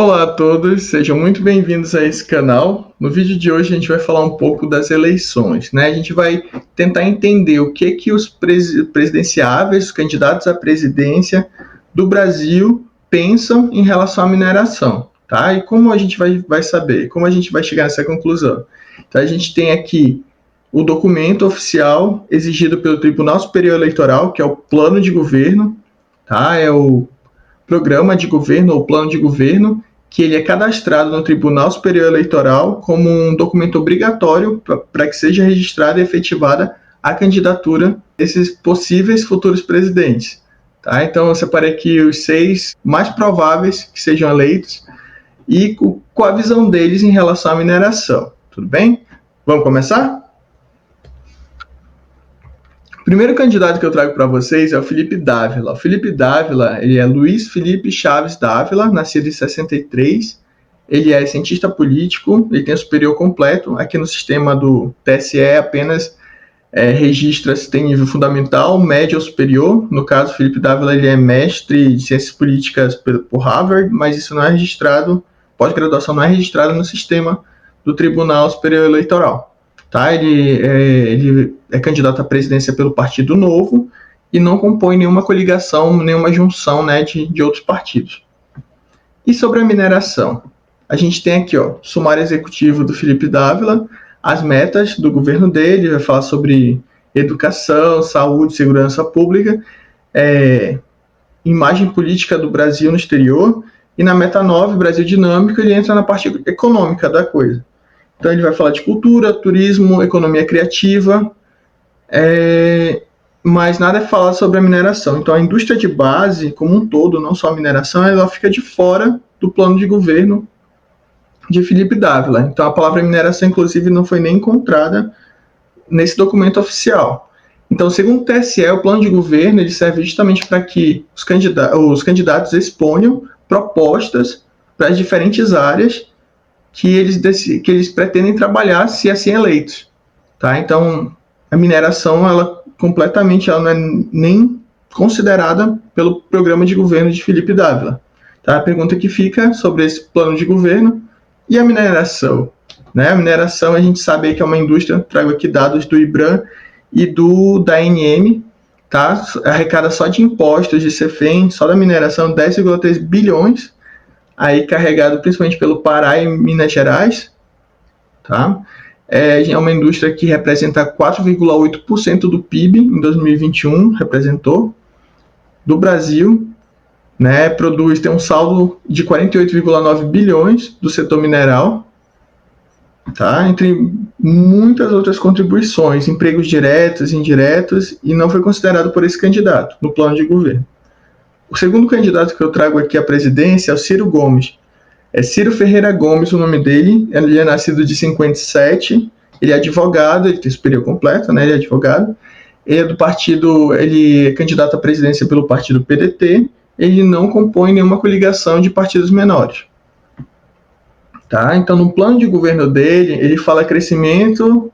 Olá a todos, sejam muito bem-vindos a esse canal. No vídeo de hoje a gente vai falar um pouco das eleições, né? A gente vai tentar entender o que os presidenciáveis, os candidatos à presidência do Brasil pensam em relação à mineração, tá? E como a gente vai saber, como a gente vai chegar nessa conclusão? Então a gente tem aqui o documento oficial exigido pelo Tribunal Superior Eleitoral, que é o plano de governo, tá? É o programa de governo ou plano de governo, que ele é cadastrado no Tribunal Superior Eleitoral como um documento obrigatório para que seja registrada e efetivada a candidatura desses possíveis futuros presidentes. Tá? Então, eu separei aqui os 6 mais prováveis que sejam eleitos e com a visão deles em relação à mineração. Tudo bem? Vamos começar? O primeiro candidato que eu trago para vocês é o Felipe Dávila. O Felipe Dávila, ele é Luiz Felipe Chaves Dávila, nascido em 63. Ele é cientista político, ele tem o superior completo. Aqui no sistema do TSE apenas registra se tem nível fundamental, médio ou superior. No caso, o Felipe Dávila ele é mestre de ciências políticas por Harvard, mas isso não é registrado, pós-graduação não é registrado no sistema do Tribunal Superior Eleitoral. Tá? Ele é candidato à presidência pelo Partido Novo e não compõe nenhuma coligação, nenhuma junção, né, de outros partidos. E sobre a mineração? A gente tem aqui, ó, sumário executivo do Felipe Dávila, as metas do governo dele, vai falar sobre educação, saúde, segurança pública, imagem política do Brasil no exterior, e na meta 9, Brasil Dinâmico, ele entra na parte econômica da coisa. Então ele vai falar de cultura, turismo, economia criativa, mas nada é falado sobre a mineração. Então a indústria de base, como um todo, não só a mineração, ela fica de fora do plano de governo de Felipe Dávila. Então a palavra mineração, inclusive, não foi nem encontrada nesse documento oficial. Então, segundo o TSE, o plano de governo ele serve justamente para que os candidatos exponham propostas para as diferentes áreas que eles pretendem trabalhar se assim eleitos. Tá? Então, a mineração, ela não é nem considerada pelo programa de governo de Felipe Dávila. Tá? A pergunta que fica sobre esse plano de governo e a mineração. Né? A mineração, a gente sabe que é uma indústria, trago aqui dados do IBRAM e da ANM, tá? Arrecada só de impostos de CEFEM, só da mineração, 10,3 bilhões, aí carregado principalmente pelo Pará e Minas Gerais, tá? É uma indústria que representa 4,8% do PIB em 2021, representou, do Brasil, né? Tem um saldo de 48,9 bilhões do setor mineral, tá? Entre muitas outras contribuições, empregos diretos, indiretos, e não foi considerado por esse candidato no plano de governo. O segundo candidato que eu trago aqui à presidência é o Ciro Gomes. É Ciro Ferreira Gomes o nome dele, ele é nascido de 57, ele é advogado, ele tem superior completo, né? Ele é advogado, ele é do partido, ele é candidato à presidência pelo partido PDT, ele não compõe nenhuma coligação de partidos menores. Tá? Então, no plano de governo dele, ele fala crescimento,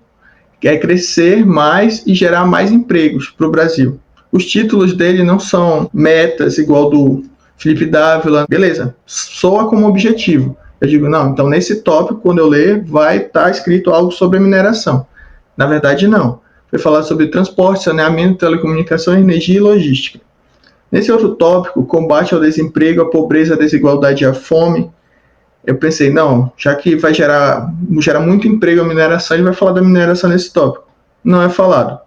quer crescer mais e gerar mais empregos para o Brasil. Os títulos dele não são metas igual do Felipe Dávila, beleza, soa como objetivo. Eu digo, não, então nesse tópico, quando eu ler, vai estar escrito algo sobre a mineração. Na verdade, não. Foi falar sobre transporte, saneamento, telecomunicação, energia e logística. Nesse outro tópico, combate ao desemprego, a pobreza, a desigualdade e a fome, eu pensei, não, já que vai gerar muito emprego a mineração, ele vai falar da mineração nesse tópico. Não é falado.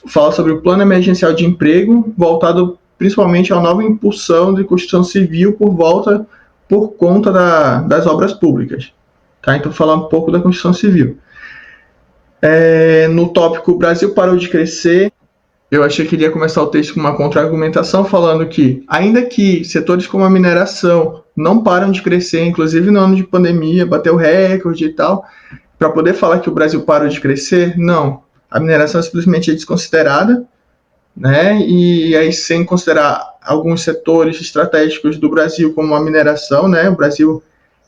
Fala sobre o plano emergencial de emprego, voltado principalmente à nova impulsão de construção civil por conta das obras públicas. Tá? Então, falar um pouco da construção civil. No tópico Brasil parou de crescer, eu achei que ele ia começar o texto com uma contra-argumentação falando que, ainda que setores como a mineração não param de crescer, inclusive no ano de pandemia, bateu recorde e tal, para poder falar que o Brasil parou de crescer, não. A mineração simplesmente é desconsiderada, né? E aí, sem considerar alguns setores estratégicos do Brasil, como a mineração, né? O Brasil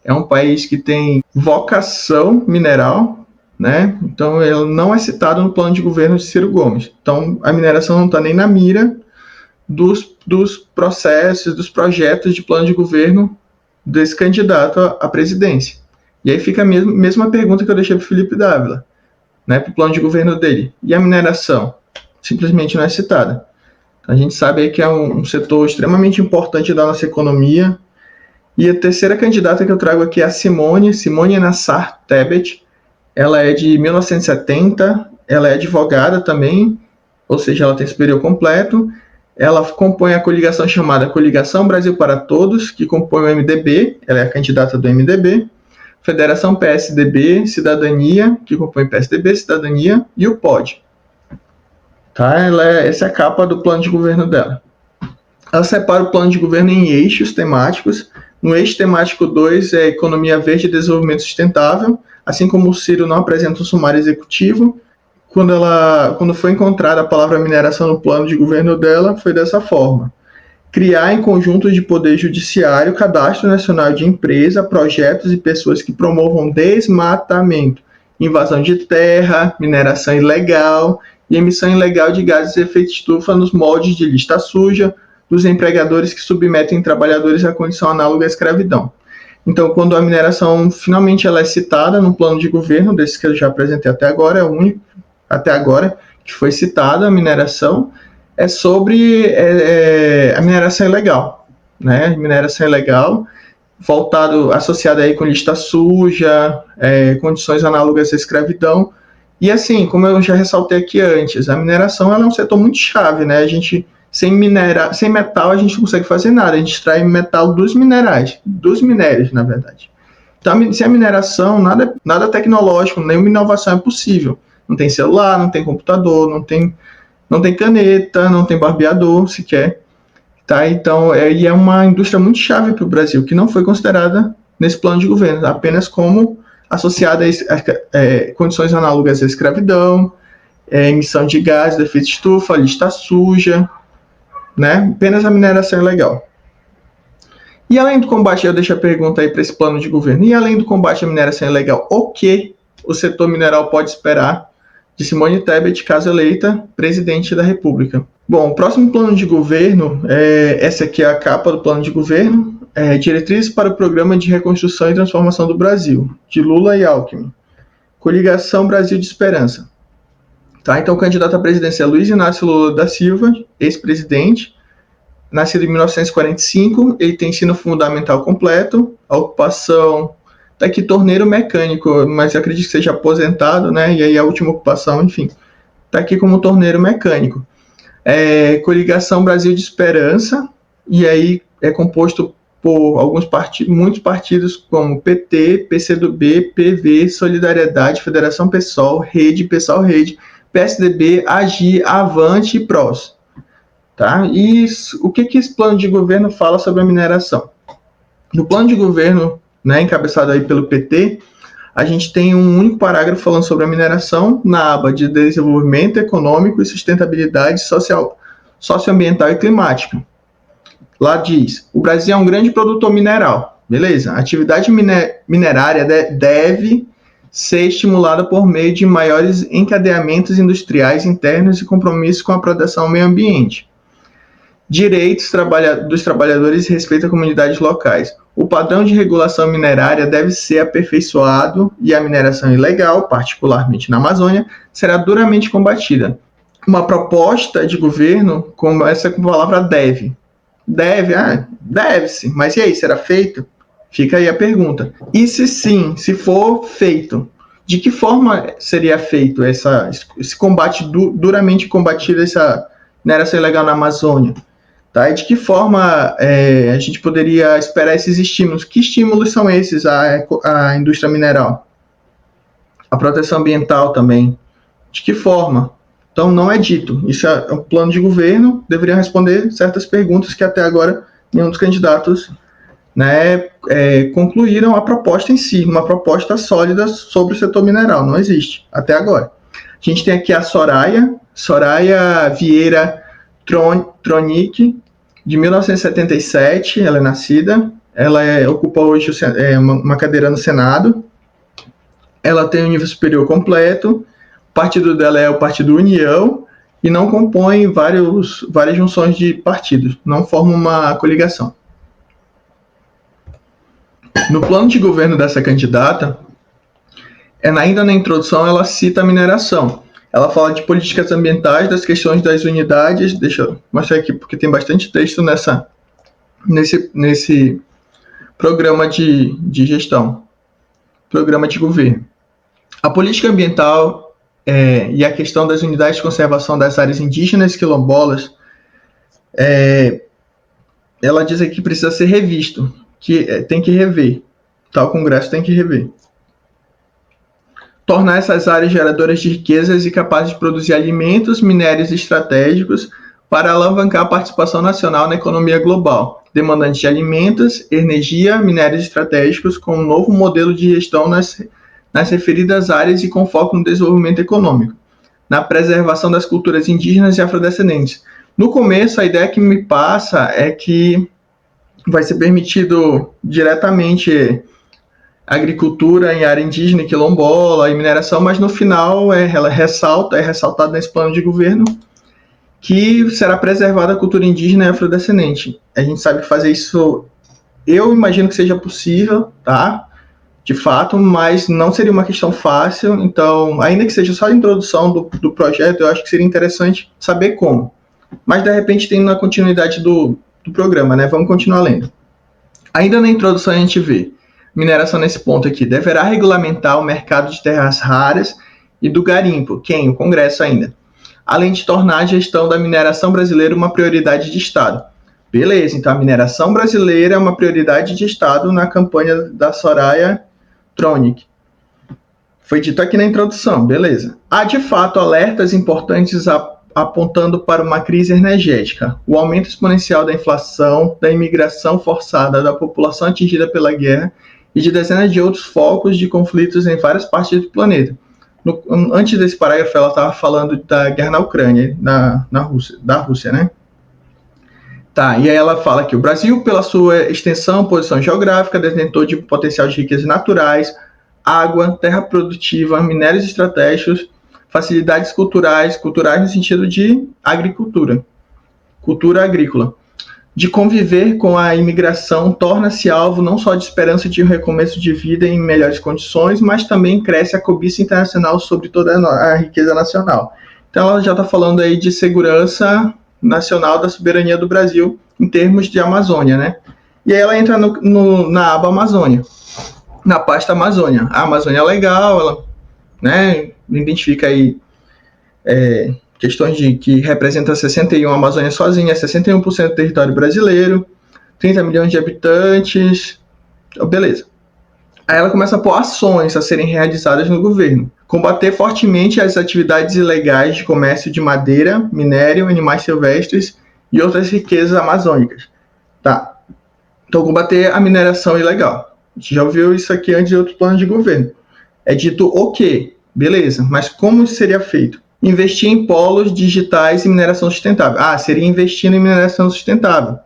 é um país que tem vocação mineral, né? Então, ele não é citado no plano de governo de Ciro Gomes. Então, a mineração não está nem na mira dos processos, dos projetos de plano de governo desse candidato à presidência. E aí fica a mesma pergunta que eu deixei para o Felipe Dávila, né, para o plano de governo dele. E a mineração? Simplesmente não é citada. A gente sabe aí que é um setor extremamente importante da nossa economia. E a terceira candidata que eu trago aqui é a Simone Nassar Tebet. Ela é de 1970, ela é advogada também, ou seja, ela tem superior completo. Ela compõe a coligação chamada Coligação Brasil para Todos, que compõe o MDB, ela é a candidata do MDB, Federação PSDB, Cidadania, que compõe PSDB, Cidadania, e o POD. Tá? Essa é a capa do plano de governo dela. Ela separa o plano de governo em eixos temáticos. No eixo temático 2 é Economia Verde e Desenvolvimento Sustentável, assim como o Ciro não apresenta um sumário executivo. Quando foi encontrada a palavra mineração no plano de governo dela, foi dessa forma: criar em conjunto de poder judiciário, cadastro nacional de empresa, projetos e pessoas que promovam desmatamento, invasão de terra, mineração ilegal e emissão ilegal de gases de efeito estufa nos moldes de lista suja dos empregadores que submetem trabalhadores à condição análoga à escravidão. Então, quando a mineração finalmente ela é citada no plano de governo, desse que eu já apresentei até agora, é o único até agora que foi citada a mineração, é sobre a mineração ilegal, né? Mineração ilegal, associada aí com lista suja, condições análogas à escravidão. E assim, como eu já ressaltei aqui antes, a mineração ela é um setor muito chave, né? A gente, sem metal, a gente não consegue fazer nada. A gente extrai metal dos minérios, na verdade. Então, sem a mineração, nada tecnológico, nenhuma inovação é possível. Não tem celular, não tem computador, não tem caneta, não tem barbeador sequer. Tá? Então, é uma indústria muito chave para o Brasil, que não foi considerada nesse plano de governo, apenas como associada a condições análogas à escravidão, emissão de gases de efeito estufa, lista suja, né? Apenas a mineração ilegal. E além do combate, eu deixo a pergunta aí para esse plano de governo, e além do combate à mineração ilegal, o que o setor mineral pode esperar de Simone Tebet, caso eleita presidente da República? Bom, o próximo plano de governo, essa aqui é a capa do plano de governo, Diretrizes para o Programa de Reconstrução e Transformação do Brasil, de Lula e Alckmin. Coligação Brasil de Esperança. Tá? Então, o candidato à presidência é Luiz Inácio Lula da Silva, ex-presidente, nascido em 1945, ele tem ensino fundamental completo, a ocupação tá aqui torneiro mecânico, mas eu acredito que seja aposentado, né? E aí a última ocupação, enfim, tá aqui como torneiro mecânico. Coligação Brasil de Esperança, e aí é composto por muitos partidos como PT, PCdoB, PV, Solidariedade, Federação PSOL, Rede, PSDB, AGI, Avante e PROS. Tá? E o que esse plano de governo fala sobre a mineração? No plano de governo, né, encabeçado aí pelo PT, a gente tem um único parágrafo falando sobre a mineração na aba de desenvolvimento econômico e sustentabilidade socioambiental e climática. Lá diz: o Brasil é um grande produtor mineral. Beleza. A atividade minerária deve ser estimulada por meio de maiores encadeamentos industriais internos e compromissos com a proteção ao meio ambiente. Direitos dos trabalhadores e respeito à comunidades locais. O padrão de regulação minerária deve ser aperfeiçoado e a mineração ilegal, particularmente na Amazônia, será duramente combatida. Uma proposta de governo começa com a palavra deve. Deve-se, mas e aí, será feito? Fica aí a pergunta. E se sim, se for feito, de que forma seria feito esse combate, duramente combatido, essa mineração ilegal na Amazônia? Tá? E de que forma a gente poderia esperar esses estímulos? Que estímulos são esses à indústria mineral? A proteção ambiental também. De que forma? Então, não é dito. Isso é um plano de governo, deveria responder certas perguntas que até agora nenhum dos candidatos, né, concluíram a proposta em si, uma proposta sólida sobre o setor mineral. Não existe, até agora. A gente tem aqui a Soraya Vieira Tronic, de 1977, ela é nascida, ela ocupa hoje uma cadeira no Senado, ela tem o nível superior completo, o partido dela é o Partido União, e não compõe várias junções de partidos, não forma uma coligação. No plano de governo dessa candidata, ainda na introdução, ela cita a mineração. Ela fala de políticas ambientais, das questões das unidades. Deixa eu mostrar aqui, porque tem bastante texto nesse programa de gestão, programa de governo. A política ambiental e a questão das unidades de conservação das áreas indígenas e quilombolas, ela diz aqui que precisa ser revisto, que tem que rever, tá? O Congresso tem que rever. Tornar essas áreas geradoras de riquezas e capazes de produzir alimentos, minérios estratégicos para alavancar a participação nacional na economia global, demandante de alimentos, energia, minérios estratégicos, com um novo modelo de gestão nas referidas áreas e com foco no desenvolvimento econômico, na preservação das culturas indígenas e afrodescendentes. No começo, a ideia que me passa é que vai ser permitido diretamente agricultura em área indígena e quilombola e mineração, mas no final é ressaltado nesse plano de governo que será preservada a cultura indígena e afrodescendente. A gente sabe que fazer isso, eu imagino que seja possível, tá? De fato, mas não seria uma questão fácil, então, ainda que seja só a introdução do projeto, eu acho que seria interessante saber como. Mas, de repente, tem na continuidade do programa, né? Vamos continuar lendo. Ainda na introdução a gente vê mineração nesse ponto aqui. Deverá regulamentar o mercado de terras raras e do garimpo. Quem? O Congresso ainda. Além de tornar a gestão da mineração brasileira uma prioridade de Estado. Beleza, então a mineração brasileira é uma prioridade de Estado na campanha da Soraya Tronic. Foi dito aqui na introdução, beleza. Há, de fato, alertas importantes apontando para uma crise energética, o aumento exponencial da inflação, da imigração forçada da população atingida pela guerra e de dezenas de outros focos de conflitos em várias partes do planeta. Antes desse parágrafo, ela estava falando da guerra na Ucrânia, da Rússia, né? Tá, e aí ela fala que o Brasil, pela sua extensão, posição geográfica, detentor de potencial de riquezas naturais, água, terra produtiva, minérios estratégicos, facilidades culturais no sentido de agricultura, cultura agrícola, de conviver com a imigração, torna-se alvo não só de esperança de um recomeço de vida em melhores condições, mas também cresce a cobiça internacional sobre toda a riqueza nacional. Então ela já está falando aí de segurança nacional da soberania do Brasil em termos de Amazônia, né? E aí ela entra na aba Amazônia, na pasta Amazônia. A Amazônia é legal, ela, né, identifica aí questões de que representa 61, a Amazônia sozinha, 61% do território brasileiro, 30 milhões de habitantes, beleza. Aí ela começa a pôr ações a serem realizadas no governo. Combater fortemente as atividades ilegais de comércio de madeira, minério, animais silvestres e outras riquezas amazônicas. Tá. Então, combater a mineração ilegal. A gente já ouviu isso aqui antes de outro plano de governo. É dito o quê? Beleza, mas como isso seria feito? Investir em polos digitais e mineração sustentável. Seria investindo em mineração sustentável.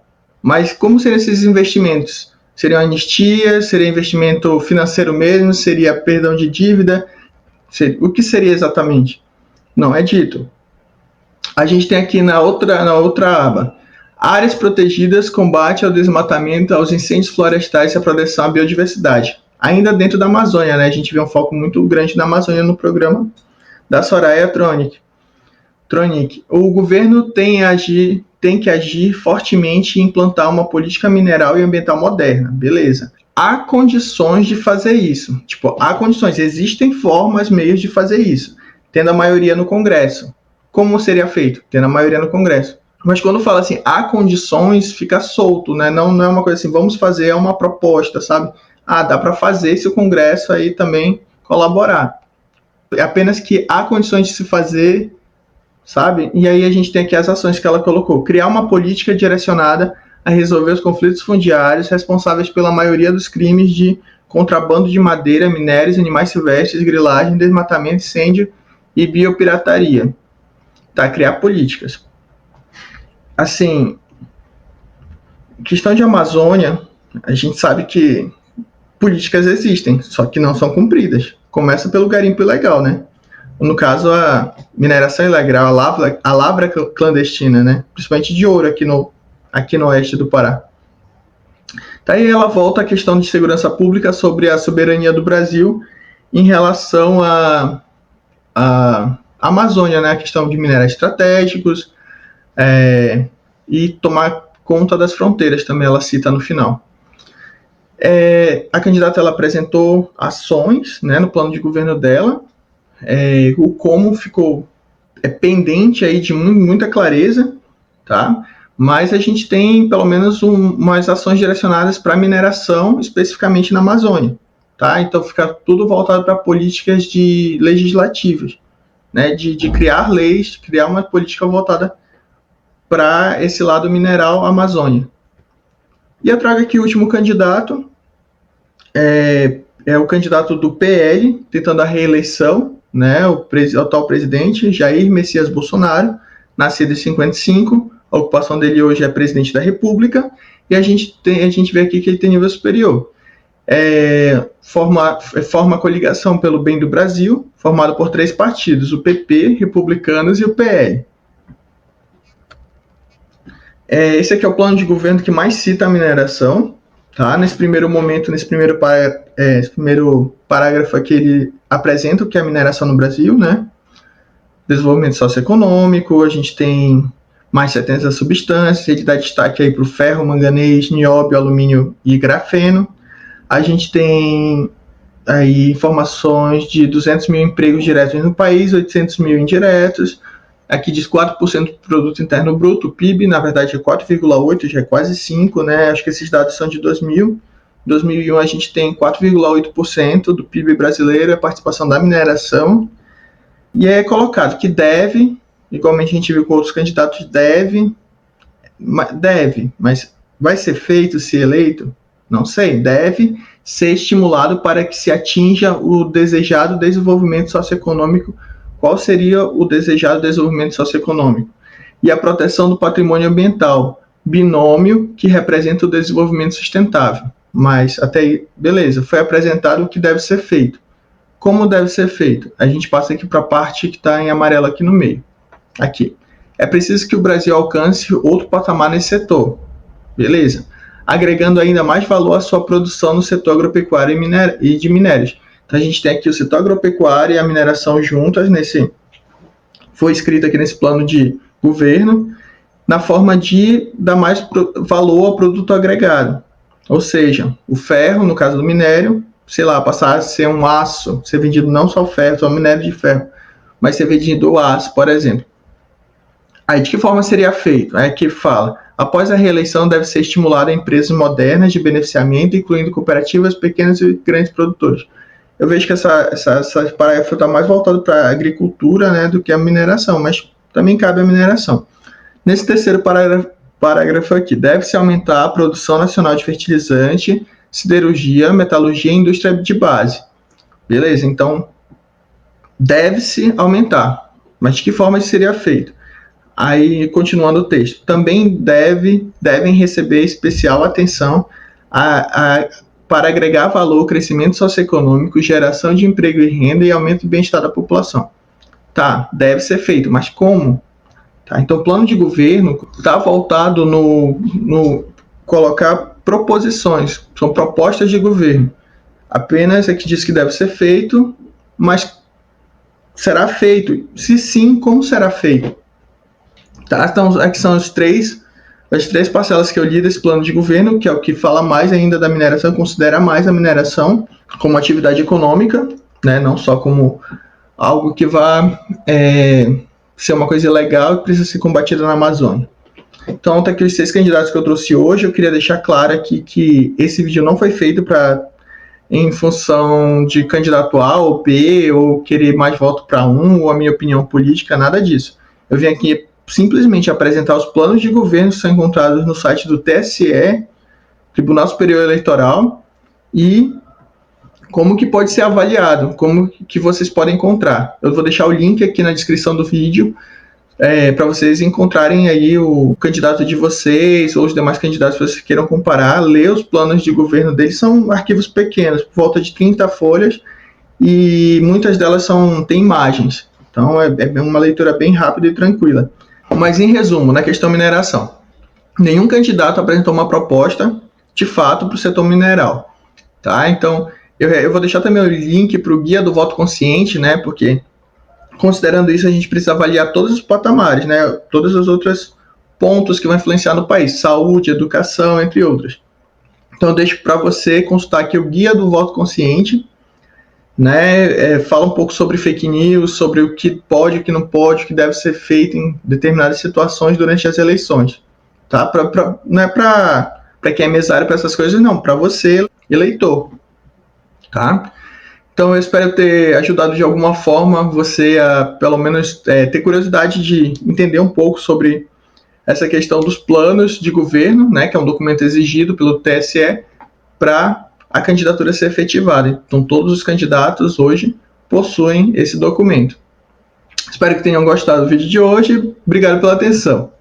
Mas como seriam esses investimentos? Seria anistia? Seria investimento financeiro mesmo? Seria perdão de dívida? O que seria exatamente? Não é dito. A gente tem aqui na outra aba, áreas protegidas, combate ao desmatamento, aos incêndios florestais e a proteção à biodiversidade. Ainda dentro da Amazônia, né? A gente vê um foco muito grande na Amazônia no programa da Soraya Tronic. O governo tem que agir fortemente e implantar uma política mineral e ambiental moderna. Beleza. Há condições de fazer isso. Há condições. Existem formas, meios de fazer isso. Tendo a maioria no Congresso. Como seria feito? Tendo a maioria no Congresso. Mas quando fala assim, há condições, fica solto, né? Não é uma coisa assim, vamos fazer, é uma proposta, sabe? Dá para fazer se o Congresso aí também colaborar. É apenas que há condições de se fazer, sabe? E aí a gente tem aqui as ações que ela colocou. Criar uma política direcionada a resolver os conflitos fundiários responsáveis pela maioria dos crimes de contrabando de madeira, minérios, animais silvestres, grilagem, desmatamento, incêndio e biopirataria. Tá? Criar políticas. Assim, questão de Amazônia, a gente sabe que políticas existem, só que não são cumpridas. Começa pelo garimpo ilegal, né? No caso, a mineração ilegal, a lavra clandestina, né? Principalmente de ouro aqui no oeste do Pará. Daí ela volta à questão de segurança pública sobre a soberania do Brasil em relação à Amazônia, né? A questão de minerais estratégicos e tomar conta das fronteiras, também ela cita no final. A candidata ela apresentou ações, né, no plano de governo dela, o como ficou pendente aí de muita clareza, tá? Mas a gente tem pelo menos umas ações direcionadas para mineração, especificamente na Amazônia, tá? Então fica tudo voltado para políticas legislativas, né? De criar leis, criar uma política voltada para esse lado mineral Amazônia. E eu trago aqui o último candidato, é o candidato do PL, tentando a reeleição, né? O atual presidente, Jair Messias Bolsonaro, nascido em 55, a ocupação dele hoje é presidente da República, e a gente vê aqui que ele tem nível superior. Forma a coligação pelo bem do Brasil, formado por 3 partidos, o PP, Republicanos e o PL. Esse aqui é o plano de governo que mais cita a mineração, tá? Nesse primeiro parágrafo aqui, ele apresenta o que é a mineração no Brasil, né? Desenvolvimento socioeconômico, a gente tem mais 70 substâncias, ele dá destaque aí para o ferro, manganês, nióbio, alumínio e grafeno. A gente tem aí informações de 200 mil empregos diretos no país, 800 mil indiretos. Aqui diz 4% do produto interno bruto, o PIB, na verdade é 4,8%, já é quase 5%, né? Acho que esses dados são de 2000. Em 2001 a gente tem 4,8% do PIB brasileiro, a participação da mineração. E é colocado que deve, igualmente a gente viu com outros candidatos, deve, mas vai ser feito se eleito? Não sei, deve ser estimulado para que se atinja o desejado desenvolvimento socioeconômico. Qual seria o desejado desenvolvimento socioeconômico? E a proteção do patrimônio ambiental, binômio que representa o desenvolvimento sustentável. Mas até aí, beleza, foi apresentado o que deve ser feito. Como deve ser feito? A gente passa aqui para a parte que está em amarelo aqui no meio. Aqui. É preciso que o Brasil alcance outro patamar nesse setor. Beleza. Agregando ainda mais valor à sua produção no setor agropecuário e de minérios. Então a gente tem aqui o setor agropecuário e a mineração juntas foi escrito aqui nesse plano de governo, na forma de dar mais valor ao produto agregado. Ou seja, o ferro, no caso do minério, sei lá, passar a ser um aço, ser vendido não só ferro, só minério de ferro, mas ser vendido o aço, por exemplo. Aí de que forma seria feito? Aí aqui fala, após a reeleição deve ser estimulada empresas modernas de beneficiamento, incluindo cooperativas, pequenos e grandes produtores. Eu vejo que essa parágrafo está mais voltado para a agricultura, né, do que a mineração, mas também cabe a mineração. Nesse terceiro parágrafo aqui, deve-se aumentar a produção nacional de fertilizante, siderurgia, metalurgia e indústria de base. Beleza? Então, deve-se aumentar. Mas de que forma isso seria feito? Aí, continuando o texto, também devem receber especial atenção para agregar valor ao crescimento socioeconômico, geração de emprego e renda e aumento do bem-estar da população. Tá, deve ser feito, mas como? Tá, então, o plano de governo está voltado no colocar proposições, são propostas de governo. Apenas aqui diz que deve ser feito, mas será feito? Se sim, como será feito? Tá, então, aqui são as três parcelas que eu li desse plano de governo, que é o que fala mais ainda da mineração, considera mais a mineração como atividade econômica, né, não só como algo que vá ser uma coisa ilegal e precisa ser combatida na Amazônia. Então, tá aqui os 6 candidatos que eu trouxe hoje. Eu queria deixar claro aqui que esse vídeo não foi feito em função de candidato A ou B, ou querer mais voto para um, ou a minha opinião política, nada disso. Eu vim aqui simplesmente apresentar os planos de governo que são encontrados no site do TSE, Tribunal Superior Eleitoral, e como que pode ser avaliado, como que vocês podem encontrar. Eu vou deixar o link aqui na descrição do vídeo, para vocês encontrarem aí o candidato de vocês, ou os demais candidatos que vocês queiram comparar, ler os planos de governo deles. São arquivos pequenos, por volta de 30 folhas, e muitas delas têm imagens. Então é uma leitura bem rápida e tranquila. Mas, em resumo, na questão mineração, nenhum candidato apresentou uma proposta de fato, para o setor mineral. Tá? Então, eu vou deixar também o link para o Guia do Voto Consciente, né? Porque, considerando isso, a gente precisa avaliar todos os patamares, né? Todos os outros pontos que vão influenciar no país, saúde, educação, entre outros. Então, eu deixo para você consultar aqui o Guia do Voto Consciente, né? Fala um pouco sobre fake news, sobre o que pode, o que não pode, o que deve ser feito em determinadas situações durante as eleições. Tá? Não é para quem é mesário para essas coisas, não, para você, eleitor. Tá? Então, eu espero ter ajudado de alguma forma você a, pelo menos, ter curiosidade de entender um pouco sobre essa questão dos planos de governo, né, que é um documento exigido pelo TSE para a candidatura ser efetivada. Então, todos os candidatos hoje possuem esse documento. Espero que tenham gostado do vídeo de hoje. Obrigado pela atenção.